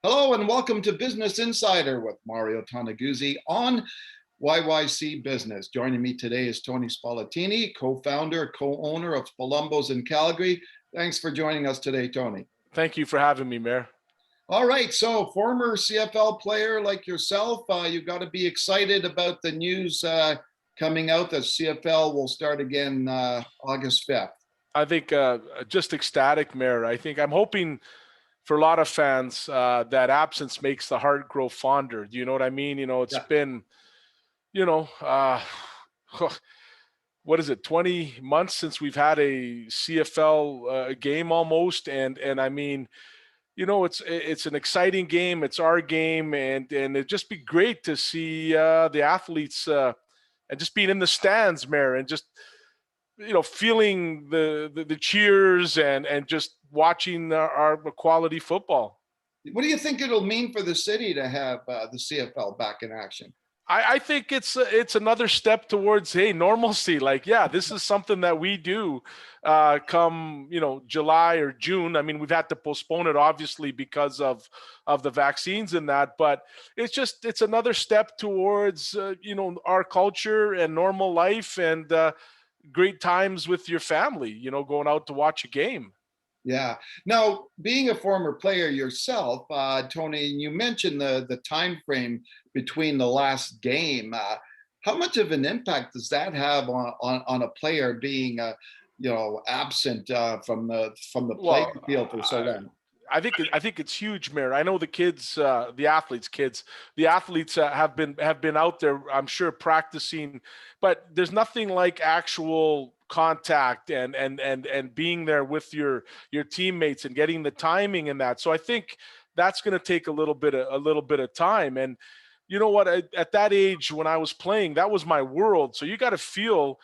Hello and welcome to Business Insider with Mario Toneguzzi on YYC Business. Joining me today is Tony Spoletini, co-founder, co-owner of Spolumbos in Calgary. Thanks for joining us today, Tony. Thank you for having me, Mayor. All right, so former CFL player like yourself, you've got to be excited about the news coming out that CFL will start again August 5th. I think just ecstatic, Mayor. I'm hoping for a lot of fans that absence makes the heart grow fonder. Do you know what I mean? It's been, what is it, 20 months since we've had a CFL game almost. And I mean, it's an exciting game. It's our game. And it'd just be great to see the athletes and just being in the stands, Mayor, and just, feeling the cheers and just watching our quality football. What do you think it'll mean for the city to have the CFL back in action? I think it's another step towards, hey, normalcy. Like, yeah, this is something that we do come, July or June. I mean, we've had to postpone it obviously because of the vaccines and that, but it's another step towards, our culture and normal life and great times with your family, going out to watch a game. Yeah. Now, being a former player yourself, Tony, you mentioned the time frame between the last game. How much of an impact does that have on a player being, absent from the playing field for so long? I think it's huge, Mayor. I know the kids, the athletes have been out there, I'm sure, practicing, but there's nothing like actual contact and being there with your teammates and getting the timing in that. So I think that's going to take a little bit of time. And you know what? At that age when I was playing, that was my world. So you got to feel,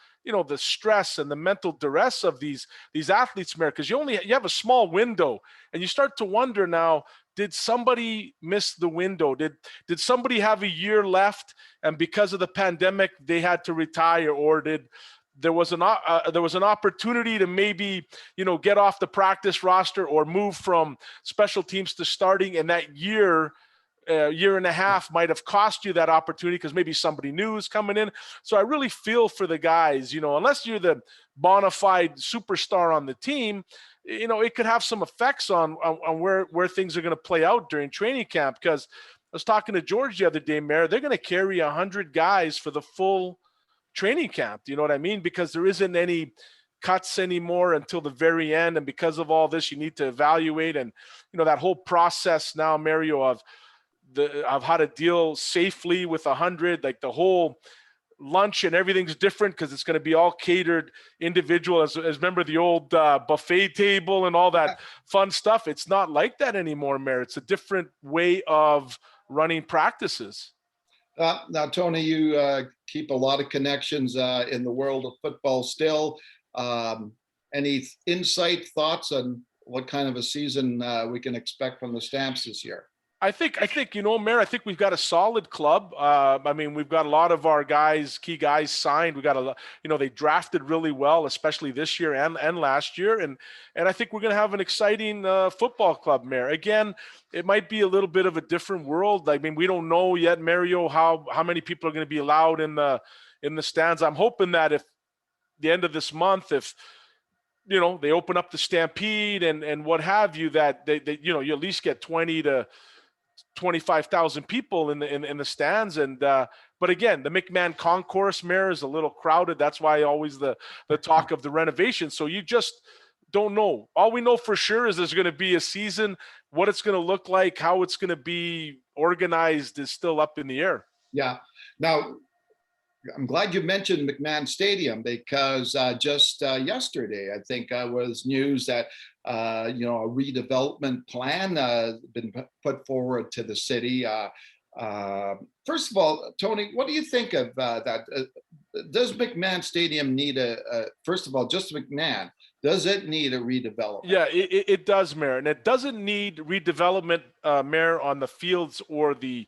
the stress and the mental duress of these athletes, Mayor, because you have a small window, and you start to wonder now, did somebody miss the window? Did somebody have a year left, and because of the pandemic they had to retire, or there was an opportunity to maybe, get off the practice roster or move from special teams to starting, and that year and a half might have cost you that opportunity because maybe somebody new is coming in. So I really feel for the guys, unless you're the bona fide superstar on the team, it could have some effects on where things are going to play out during training camp. Because I was talking to George the other day, Mayor, they're going to carry 100 guys for the full training camp. Do you know what I mean? Because there isn't any cuts anymore until the very end. And because of all this, you need to evaluate. And, that whole process now, Mario, of how to deal safely with 100, like the whole lunch and everything's different because it's going to be all catered individual as remember the old buffet table and all that fun stuff. It's not like that anymore, Mayor. It's a different way of running practices. Now, Tony, you keep a lot of connections in the world of football still. Any insight, thoughts on what kind of a season we can expect from the Stamps this year? I think, Mayor, I think we've got a solid club. We've got a lot of our key guys signed. We got they drafted really well, especially this year and last year. And I think we're going to have an exciting football club, Mayor. Again, it might be a little bit of a different world. I mean, we don't know yet, Mario, how many people are going to be allowed in the stands. I'm hoping that if the end of this month, if they open up the Stampede and what have you, that they you at least get 20 to 25,000 people in the stands. And but again, the McMahon Concourse, Mayor, is a little crowded. That's why always the talk of the renovation. So you just don't know. All we know for sure is there's going to be a season. What it's going to look like, how it's going to be organized is still up in the air. Yeah. Now, I'm glad you mentioned McMahon Stadium because just yesterday, I think was news that a redevelopment plan been put forward to the city. First of all, Tony, what do you think of that? Does McMahon Stadium need first of all, just McMahon, does it need a redevelopment? Yeah, it does, Mayor. And it doesn't need redevelopment, Mayor, on the fields or the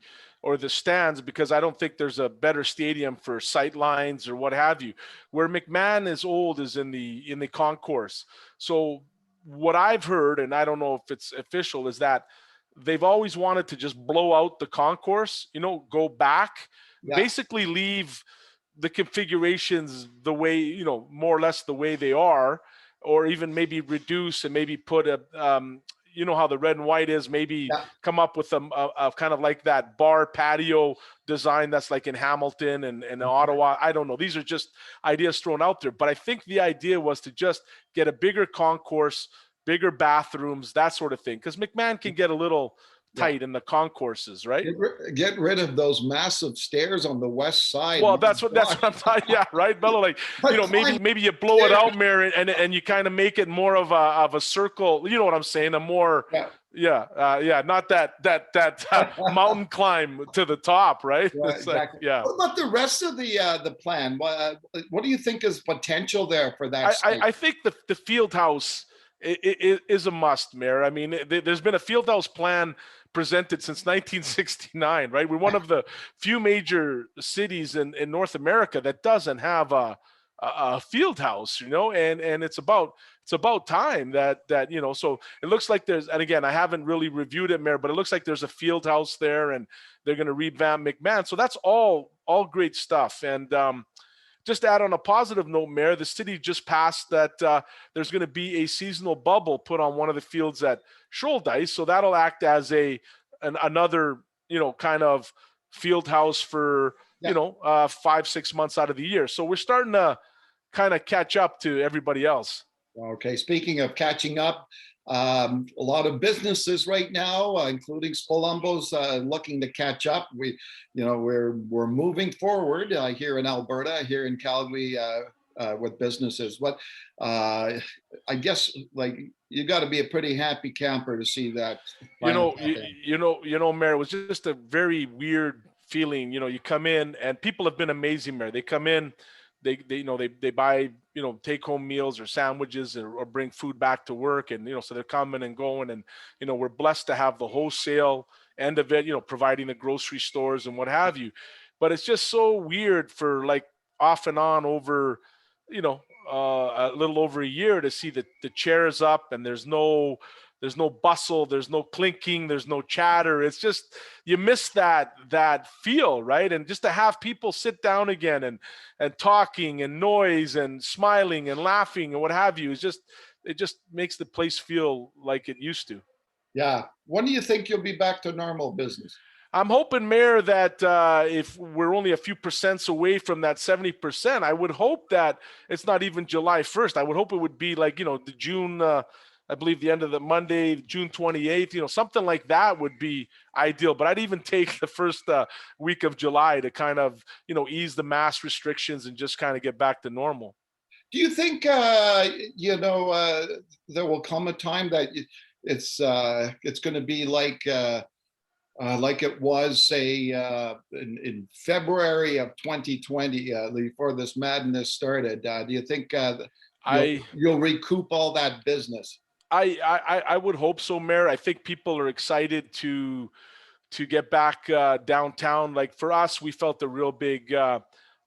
stands, because I don't think there's a better stadium for sight lines or what have you. Where McMahon is old is in the concourse. So what I've heard, and I don't know if it's official, is that they've always wanted to just blow out the concourse, go back, basically leave the configurations the way, more or less the way they are, or even maybe reduce and maybe put a, how the red and white is, maybe come up with a kind of like that bar patio design that's like in Hamilton and Ottawa. I don't know. These are just ideas thrown out there. But I think the idea was to just get a bigger concourse, bigger bathrooms, that sort of thing. Because McMahon can get a little tight in the concourses, right? Get rid of those massive stairs on the west side. Well, that's what I'm talking. Yeah, right, Bello. Like, maybe you blow it out, Mayor, and you kind of make it more of a circle. You know what I'm saying? A more not that mountain climb to the top, right? Exactly. What about the rest of the plan? What do you think is potential there for that? I think the field house is a must, Mayor. I mean, there's been a field house plan presented since 1969, right? We're one of the few major cities in North America that doesn't have a field house, and it's about time that so it looks like there's, and again, I haven't really reviewed it, Mayor, but it looks like there's a field house there and they're going to revamp McMahon. So that's all great stuff. And just to add on a positive note, Mayor, the city just passed that there's going to be a seasonal bubble put on one of the fields at Shoaldice. So that'll act as another, kind of field house for, 5-6 months out of the year. So we're starting to kind of catch up to everybody else. Okay. Speaking of catching up, a lot of businesses right now, including Spolumbo's, looking to catch up. We're moving forward here in Alberta, here in Calgary, with businesses. But I guess you got to be a pretty happy camper to see that. Mayor, it was just a very weird feeling. You come in, and people have been amazing, Mayor. They come in, they buy take home meals or sandwiches or bring food back to work, and so they're coming and going, and we're blessed to have the wholesale end of it, providing the grocery stores and what have you. But it's just so weird for off and on over a little over a year to see the chairs up and there's no bustle, there's no clinking, there's no chatter. It's just, you miss that feel, right? And just to have people sit down again and talking and noise and smiling and laughing and what have you, it just makes the place feel like it used to. Yeah. When do you think you'll be back to normal business? I'm hoping, Mayor, that if we're only a few percents away from that 70%, I would hope that it's not even July 1st. I would hope it would be the June, I believe the end of the Monday, June 28th, something like that would be ideal. But I'd even take the first week of July to kind of, ease the mask restrictions and just kind of get back to normal. Do you think, there will come a time that it's going to be like it was, say, in February of 2020, before this madness started? Do you think you'll recoup all that business? I would hope so, Mayor. I think people are excited to get back downtown. Like for us, we felt a real big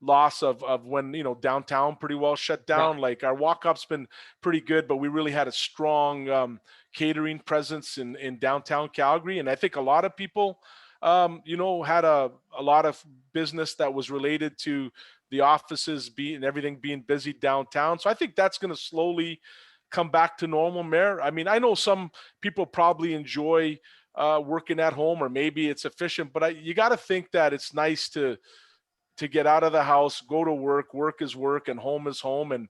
loss of when downtown pretty well shut down. Yeah. Like our walk-up's been pretty good, but we really had a strong catering presence in downtown Calgary, and I think a lot of people had a lot of business that was related to the offices and everything being busy downtown. So I think that's going to slowly come back to normal, Mayor. I mean, I know some people probably enjoy working at home, or maybe it's efficient, but you got to think that it's nice to get out of the house, go to work. Work is work and home is home. And,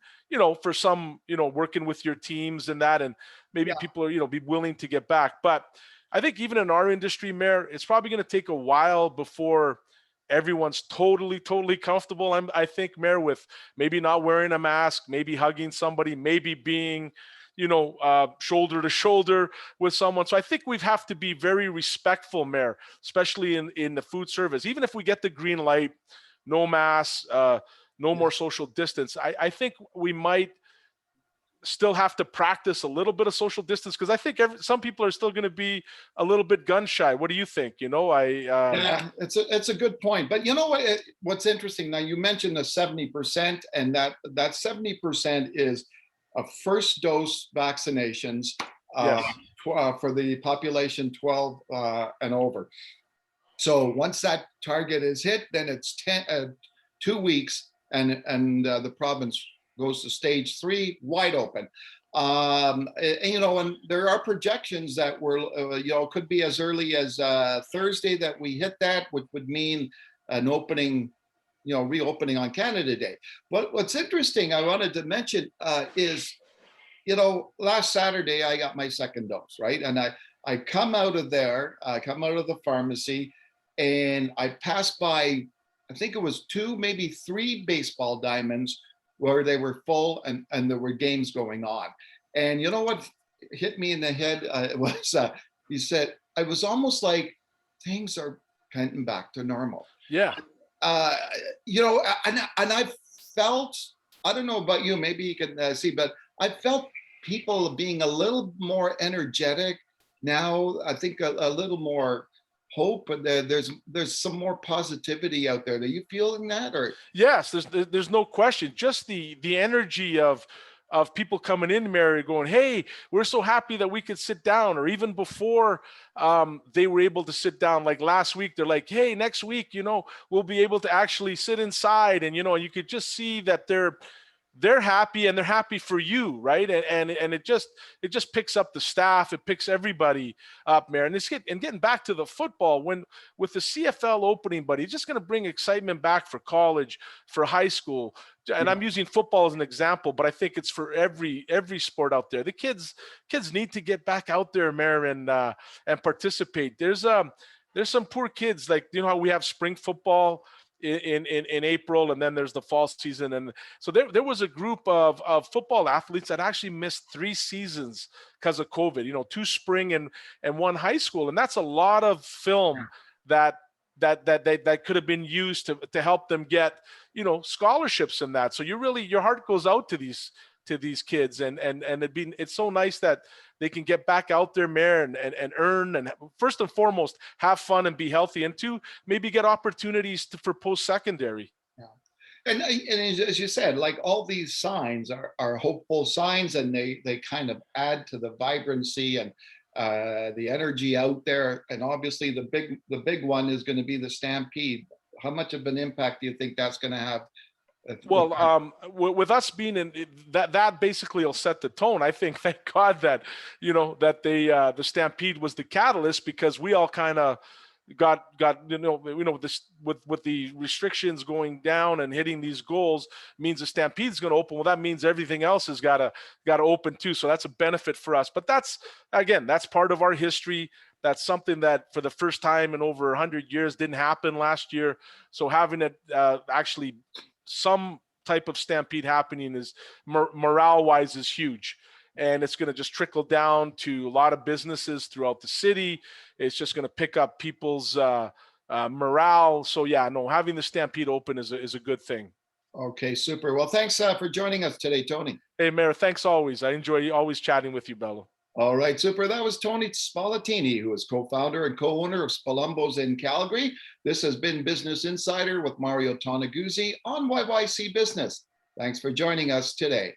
for some, working with your teams and that, and maybe people are, be willing to get back. But I think even in our industry, Mayor, it's probably going to take a while before everyone's totally comfortable. I think, Mayor, with maybe not wearing a mask, maybe hugging somebody, maybe being, shoulder to shoulder with someone. So I think we have to be very respectful, Mayor, especially in the food service. Even if we get the green light, no masks, no more social distance, I think we might still have to practice a little bit of social distance, because I think some people are still going to be a little bit gun shy. What do you think? It's a good point. But what's interesting now, you mentioned the 70%, and that 70% is a first dose vaccinations for the population 12 and over. So once that target is hit, then it's 2 weeks, and the province goes to stage 3, wide open. And there are projections that could be as early as Thursday that we hit that, which would mean an opening, reopening on Canada Day. What's interesting, I wanted to mention is, last Saturday I got my second dose, right? And I come out of there, I come out of the pharmacy, and I passed by, I think it was 2, maybe 3 baseball diamonds where they were full and there were games going on. And you know what hit me in the head was, he said, I was almost like things are kind of back to normal. Yeah. And I felt, I don't know about you, maybe you can see, but I felt people being a little more energetic now. I think a little more hope, and there's some more positivity out there. Are you feeling that? Or yes, there's no question. Just the energy of people coming in, Mary, going, hey, we're so happy that we could sit down. Or even before they were able to sit down, like last week, they're like, hey, next week, we'll be able to actually sit inside. And, you could just see that they're happy, and they're happy for you, right? And it just picks up the staff, it picks everybody up, Mayor. And getting back to the football, with the CFL opening, buddy, it's just going to bring excitement back for college, for high school. And I'm using football as an example, but I think it's for every sport out there. The kids need to get back out there, Mayor, and participate. There's some poor kids, like, how we have spring football in April, and then there's the fall season. And so there was a group of football athletes that actually missed 3 seasons because of COVID, 2 spring and 1 high school. And that's a lot of film that could have been used to help them get, scholarships in that. So your heart goes out to these kids, and it's so nice that they can get back out there, Mayor, and earn, and first and foremost, have fun and be healthy, and 2, maybe get opportunities for post-secondary. Yeah. And as you said, like, all these signs are hopeful signs, and they kind of add to the vibrancy and the energy out there. And obviously the big one is going to be the Stampede. How much of an impact do you think that's going to have? Well, with us being in that basically will set the tone. I think, thank God that, that the Stampede was the catalyst, because we all kind of got this with the restrictions going down and hitting these goals means the Stampede's going to open. Well, that means everything else has got to open too. So that's a benefit for us. But that's part of our history. That's something that for the first time in over 100 years didn't happen last year. So having it actually some type of Stampede happening is morale wise is huge, and it's going to just trickle down to a lot of businesses throughout the city. It's just going to pick up people's morale. So having the Stampede open is a good thing. Okay, super. Well, thanks for joining us today, Tony. Hey, Mayor, thanks always. I enjoy always chatting with you, Bello. All right, super. That was Tony Spoletini, who is co-founder and co-owner of Spolumbos in Calgary. This has been Business Insider with Mario Toneguzzi on YYC Business. Thanks for joining us today.